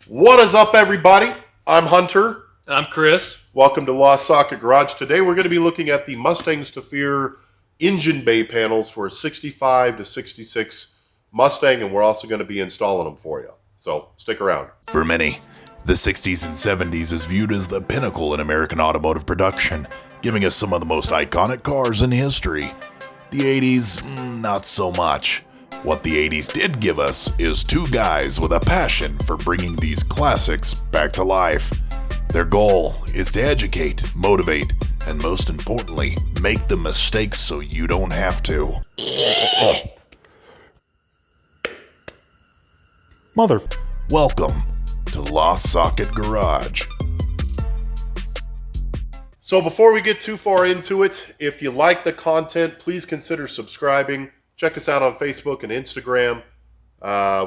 What is up, everybody? I'm Hunter. And I'm Chris. Welcome to Lost Socket Garage. Today we're going to be looking at the Mustangs to Fear engine bay panels for a 65 to 66 Mustang, and we're also going to be installing them for you. So stick around. For many, the 60s and 70s is viewed as the pinnacle in American automotive production, giving us some of the most iconic cars in history. The 80s, not so much. What the 80s did give us is two guys with a passion for bringing these classics back to life. Their goal is to educate, motivate, and most importantly, make the mistakes so you don't have to. Mother. Welcome to Lost Socket Garage. So before we get too far into it, if you like the content, please consider subscribing. Check us out on Facebook and Instagram.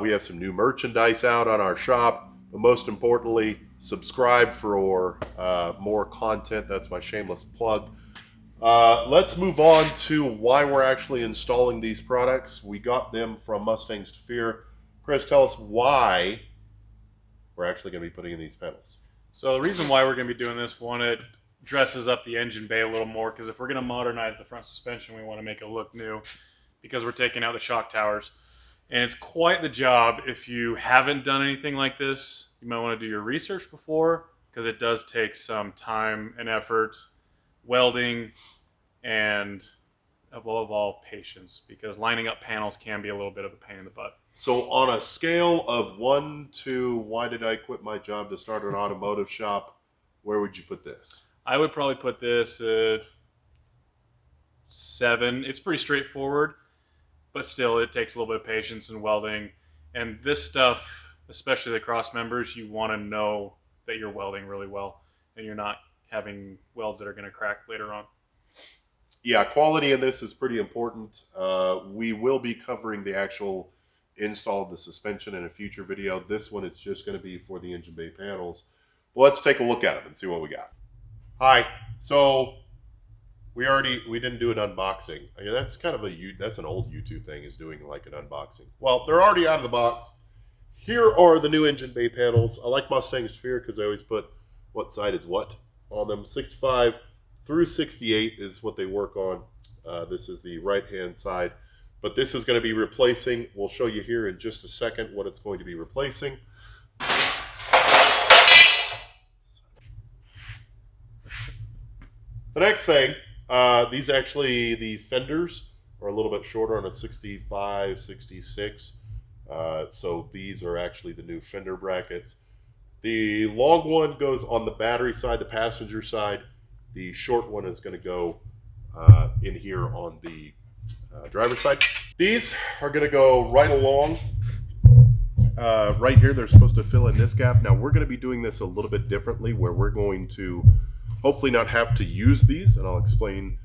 We have some new merchandise out on our shop. But most importantly, subscribe for more content. That's my shameless plug. Let's move on to why we're actually installing these products. We got them from Mustangs to Fear. Chris, tell us why we're actually going to be putting in these panels. So the reason why we're going to be doing this, one, it dresses up the engine bay a little more, because if we're going to modernize the front suspension, we want to make it look new, because we're taking out the shock towers. And it's quite the job. If you haven't done anything like this, you might want to do your research before, because it does take some time and effort, welding, and above all, patience, because lining up panels can be a little bit of a pain in the butt. So on a scale of 1 to why did I quit my job to start an automotive shop, where would you put this? I would probably put this at 7. It's pretty straightforward, but still it takes a little bit of patience and welding. And this stuff, especially the cross members, you want to know that you're welding really well and you're not having welds that are going to crack later on. Yeah, quality in this is pretty important. We will be covering the actual install of the suspension in a future video. This one is just going to be for the engine bay panels. But let's take a look at them and see what we got. Hi. So we didn't do an unboxing. I mean, that's kind of that's an old YouTube thing, is doing like an unboxing. Well, they're already out of the box. Here are the new engine bay panels. I like Mustangs to Fear because I always put what side is what on them. 65 through 68 is what they work on. This is the right-hand side. But this is going to be replacing. We'll show you here in just a second what it's going to be replacing. The next thing, the fenders are a little bit shorter on a 65, 66. So these are actually the new fender brackets. The long one goes on the battery side, the passenger side. The short one is going to go in here on the driver's side. These are going to go right along. Right here, they're supposed to fill in this gap. Now, we're going to be doing this a little bit differently, where we're going to hopefully not have to use these, and I'll explain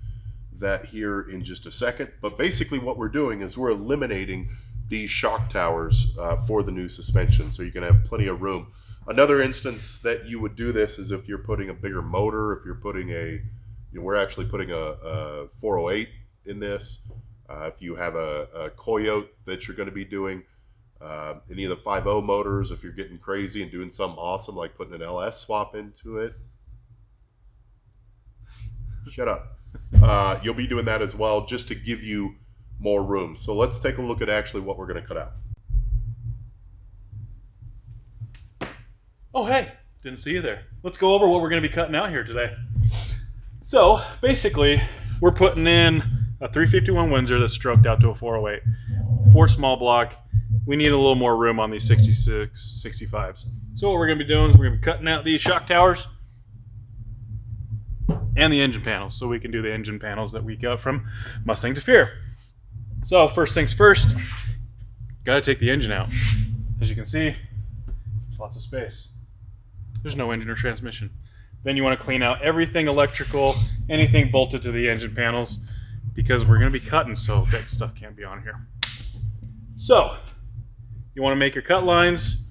that here in just a second. But basically what we're doing is we're eliminating these shock towers for the new suspension, so you can have plenty of room. Another instance that you would do this is if you're putting a bigger motor, if you're putting we're actually putting a 408 in this. If you have a Coyote that you're going to be doing, any of the 5.0 motors, if you're getting crazy and doing something awesome like putting an LS swap into it. Shut up. You'll be doing that as well, just to give you more room. So let's take a look at actually what we're going to cut out. Oh, hey, didn't see you there. Let's go over what we're going to be cutting out here today. So basically, we're putting in a 351 Windsor that's stroked out to a 408. 4 small block. We need a little more room on these 66, 65s. So what we're going to be doing is we're going to be cutting out these shock towers and the engine panels, so we can do the engine panels that we got from Mustang to Fear. So first things first, got to take the engine out. As you can see, there's lots of space. There's no engine or transmission. Then you want to clean out everything electrical, anything bolted to the engine panels, because we're going to be cutting, so that stuff can't be on here. So you want to make your cut lines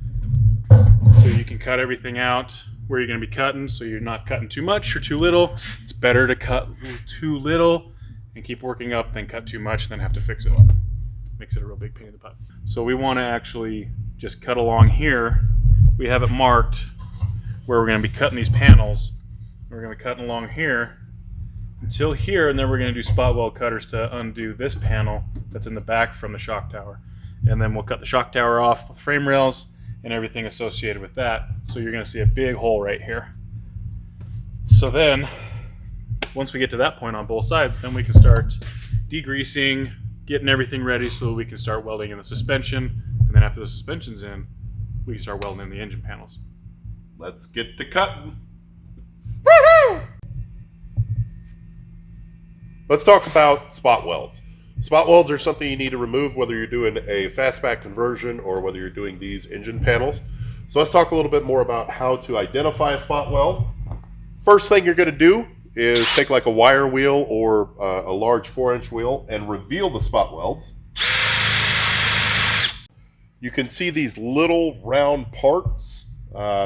so you can cut everything out where you're going to be cutting, so you're not cutting too much or too little. It's better to cut too little and keep working up than cut too much and then have to fix it up. Makes it a real big pain in the butt. So we want to actually just cut along here we have it marked where we're going to be cutting these panels. We're going to be cutting along here until here, and then we're going to do spot weld cutters to undo this panel that's in the back from the shock tower. And then we'll cut the shock tower off with frame rails and everything associated with that. So you're going to see a big hole right here. So then, once we get to that point on both sides, then we can start degreasing, getting everything ready so that we can start welding in the suspension. And then after the suspension's in, we can start welding in the engine panels. Let's get to cutting. Woohoo! Let's talk about spot welds. Spot welds are something you need to remove whether you're doing a fastback conversion or whether you're doing these engine panels. So let's talk a little bit more about how to identify a spot weld. First thing you're going to do is take like a wire wheel or a large 4-inch wheel and reveal the spot welds. You can see these little round parts,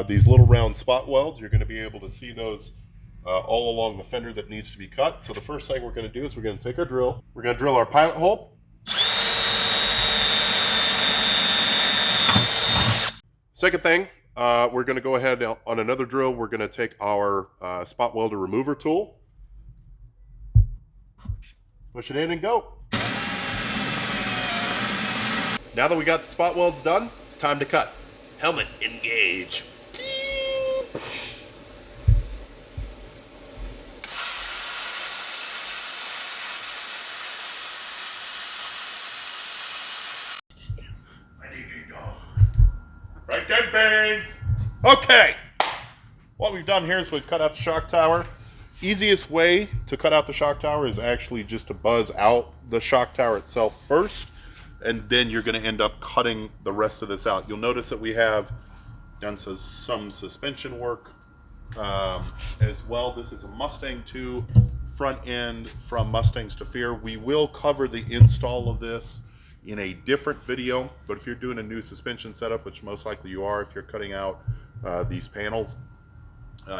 these little round spot welds. You're going to be able to see those all along the fender that needs to be cut. So the first thing we're going to do is we're going to take our drill. We're going to drill our pilot hole. Second thing, we're going to go ahead on another drill. We're going to take our spot welder remover tool, push it in and go. Now that we got the spot welds done, it's time to cut. Helmet engage. Right then, Baines. Okay. What we've done here is we've cut out the shock tower. Easiest way to cut out the shock tower is actually just to buzz out the shock tower itself first, and then you're going to end up cutting the rest of this out. You'll notice that we have done some suspension work as well. This is a Mustang 2 front end from Mustangs to Fear. We will cover the install of this in a different video, but if you're doing a new suspension setup, which most likely you are if you're cutting out these panels,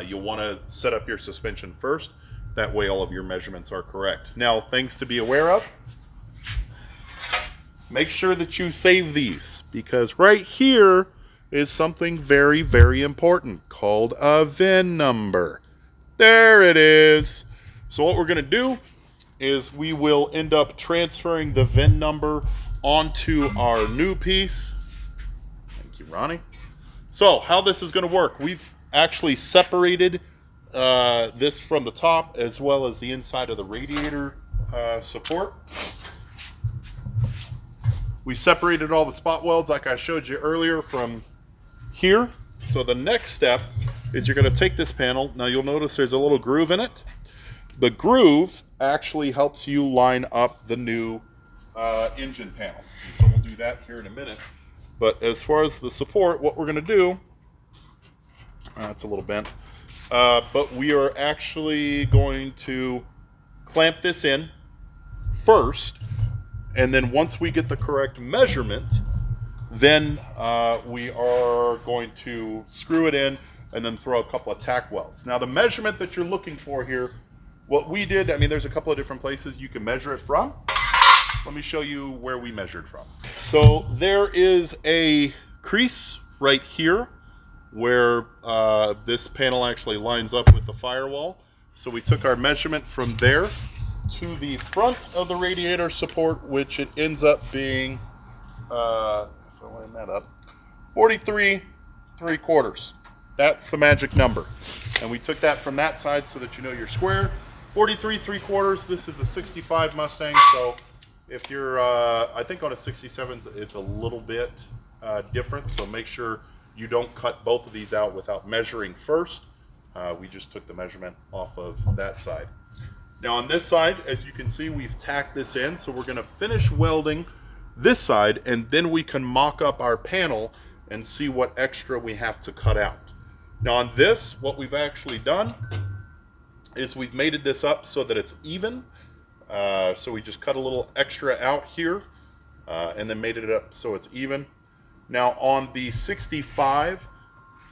you'll want to set up your suspension first. That way all of your measurements are correct. Now, things to be aware of. Make sure that you save these, because right here is something very, very important called a VIN number. There it is. So what we're going to do is we will end up transferring the VIN number onto our new piece. Thank you, Ronnie. So how this is going to work, we've actually separated this from the top as well as the inside of the radiator support. We separated all the spot welds like I showed you earlier from here. So the next step is you're going to take this panel. Now you'll notice there's a little groove in it. The groove actually helps you line up the new engine panel. And so we'll do that here in a minute. But as far as the support, what we're going to do, it's a little bent, but we are actually going to clamp this in first, and then once we get the correct measurement, then we are going to screw it in and then throw a couple of tack welds. Now the measurement that you're looking for here, what we did, I mean, there's a couple of different places you can measure it from. Let me show you where we measured from. So there is a crease right here where this panel actually lines up with the firewall. So we took our measurement from there to the front of the radiator support, which it ends up being, if I line that up, 43.75. That's the magic number. And we took that from that side so that you know you're square. 43.75. This is a 65 Mustang, so if you're, I think on a 67, it's a little bit different. So make sure you don't cut both of these out without measuring first. We just took the measurement off of that side. Now on this side, as you can see, we've tacked this in. So we're going to finish welding this side, and then we can mock up our panel and see what extra we have to cut out. Now on this, what we've actually done is we've mated this up so that it's even. So we just cut a little extra out here and then mated it up so it's even. Now on the 65,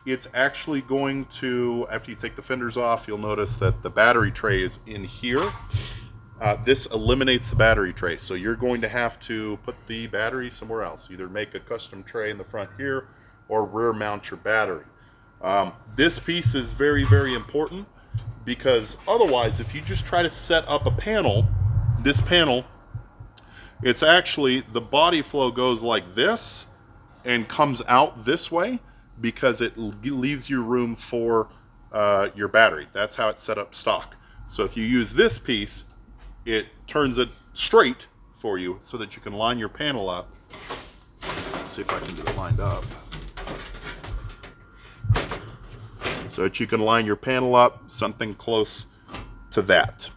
it's actually going to, after you take the fenders off, you'll notice that the battery tray is in here. This eliminates the battery tray, so you're going to have to put the battery somewhere else. Either make a custom tray in the front here, or rear mount your battery. This piece is very, very important, because otherwise, if you just try to set up a panel, this panel, it's actually, the body flow goes like this and comes out this way, because it leaves you room for your battery. That's how it's set up stock. So if you use this piece, it turns it straight for you so that you can line your panel up. Let's see if I can get it lined up. So that you can line your panel up, something close to that.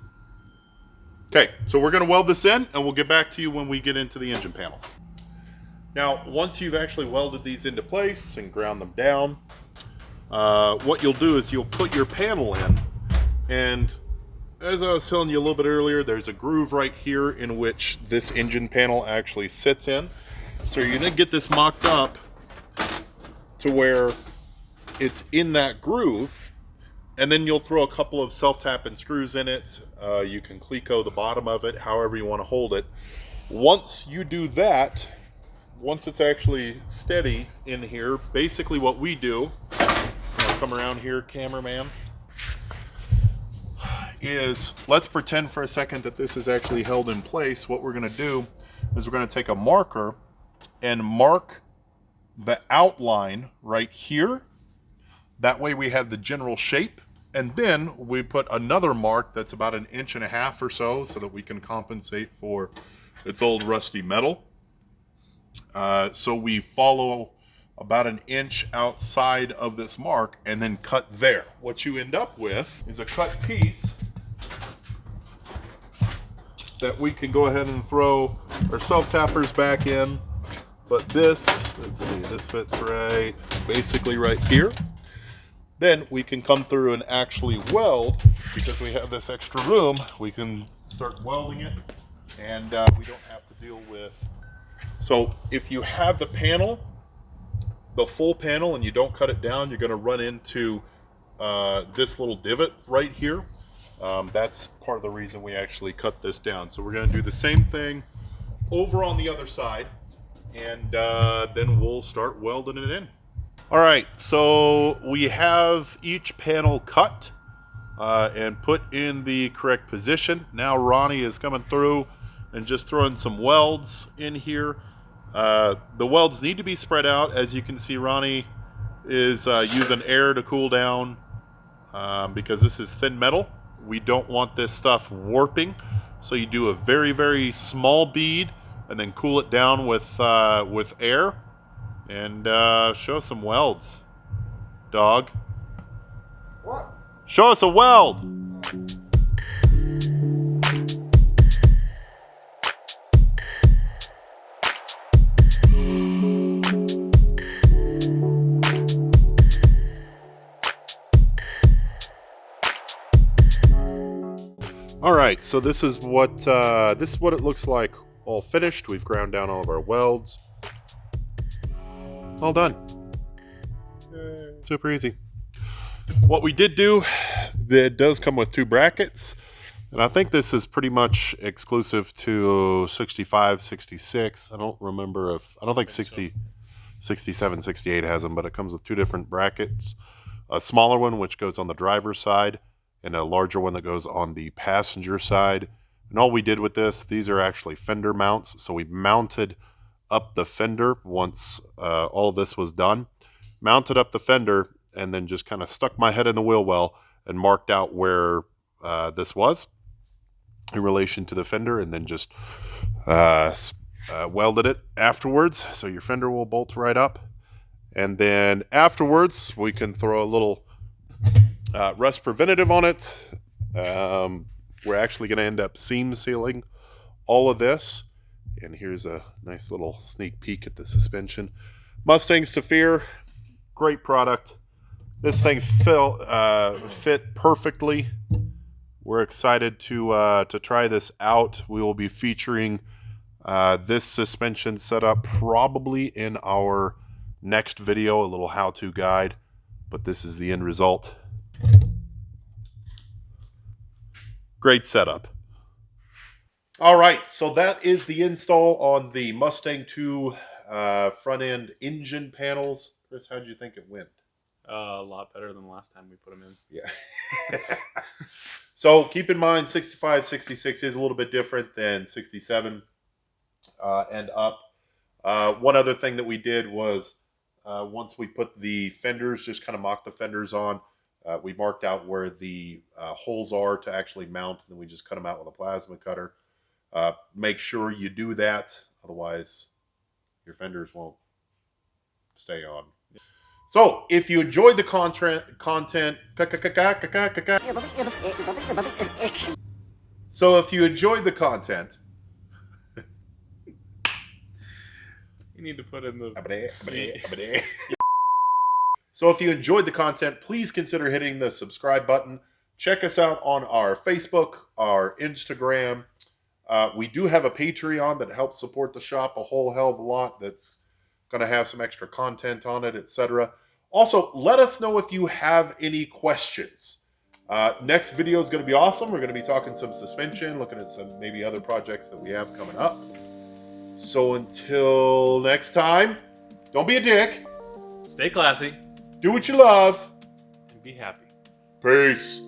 Okay, so we're going to weld this in, and we'll get back to you when we get into the engine panels. Now, once you've actually welded these into place and ground them down, what you'll do is you'll put your panel in, and as I was telling you a little bit earlier, there's a groove right here in which this engine panel actually sits in. So you're going to get this mocked up to where it's in that groove, and then you'll throw a couple of self-tapping screws in it. You can Cleco the bottom of it, however you want to hold it. Once you do that, once it's actually steady in here, basically what we do, I'll come around here, cameraman, is let's pretend for a second that this is actually held in place. What we're going to do is we're going to take a marker and mark the outline right here. That way we have the general shape, and then we put another mark that's about 1.5 inches or so that we can compensate for its old rusty metal. So we follow about 1 inch outside of this mark and then cut there. What you end up with is a cut piece that we can go ahead and throw our self-tappers back in. But this, let's see, this fits right, basically right here. Then we can come through and actually weld, because we have this extra room, we can start welding it, and we don't have to deal with. So if you have the panel, the full panel, and you don't cut it down, you're going to run into this little divot right here. That's part of the reason we actually cut this down. So we're going to do the same thing over on the other side, and then we'll start welding it in. All right, so we have each panel cut and put in the correct position. Now Ronnie is coming through and just throwing some welds in here. The welds need to be spread out. As you can see, Ronnie is using air to cool down because this is thin metal. We don't want this stuff warping, so you do a very, very small bead and then cool it down with air, and show us some welds, dog. What? Show us a weld. All right, so this is what it looks like all finished. We've ground down all of our welds. All done. Super easy. What we did do, it does come with 2 brackets, and I think this is pretty much exclusive to 65, 66. I don't think 60, 67, 68 has them, but it comes with 2 different brackets. A smaller one, which goes on the driver's side, and a larger one that goes on the passenger side. And all we did with this, these are actually fender mounts. So we mounted up the fender once all of this was done. Mounted up the fender and then just kind of stuck my head in the wheel well and marked out where this was in relation to the fender, and then just welded it afterwards. So your fender will bolt right up. And then afterwards, we can throw a little rust preventative on it. We're actually going to end up seam sealing all of this. And here's a nice little sneak peek at the suspension. Mustangs to Fear, great product. This thing fit perfectly. We're excited to try this out. We will be featuring this suspension setup probably in our next video, a little how-to guide, but this is the end result. Great setup. All right, so that is the install on the Mustang 2 front end engine panels. Chris, how'd you think it went? A lot better than the last time we put them in. Yeah. So keep in mind, 65, 66 is a little bit different than 67 and up. One other thing that we did was once we put the fenders, just kind of mocked the fenders on, we marked out where the holes are to actually mount, and then we just cut them out with a plasma cutter. Make sure you do that, otherwise your fenders won't stay on. So, if you enjoyed the content, You need to put in the. So if you enjoyed the content, please consider hitting the subscribe button. Check us out on our Facebook, our Instagram. We do have a Patreon that helps support the shop a whole hell of a lot. That's going to have some extra content on it, etc. Also, let us know if you have any questions. Next video is going to be awesome. We're going to be talking some suspension, looking at some maybe other projects that we have coming up. So until next time, don't be a dick. Stay classy Do what you love. and be happy. Peace.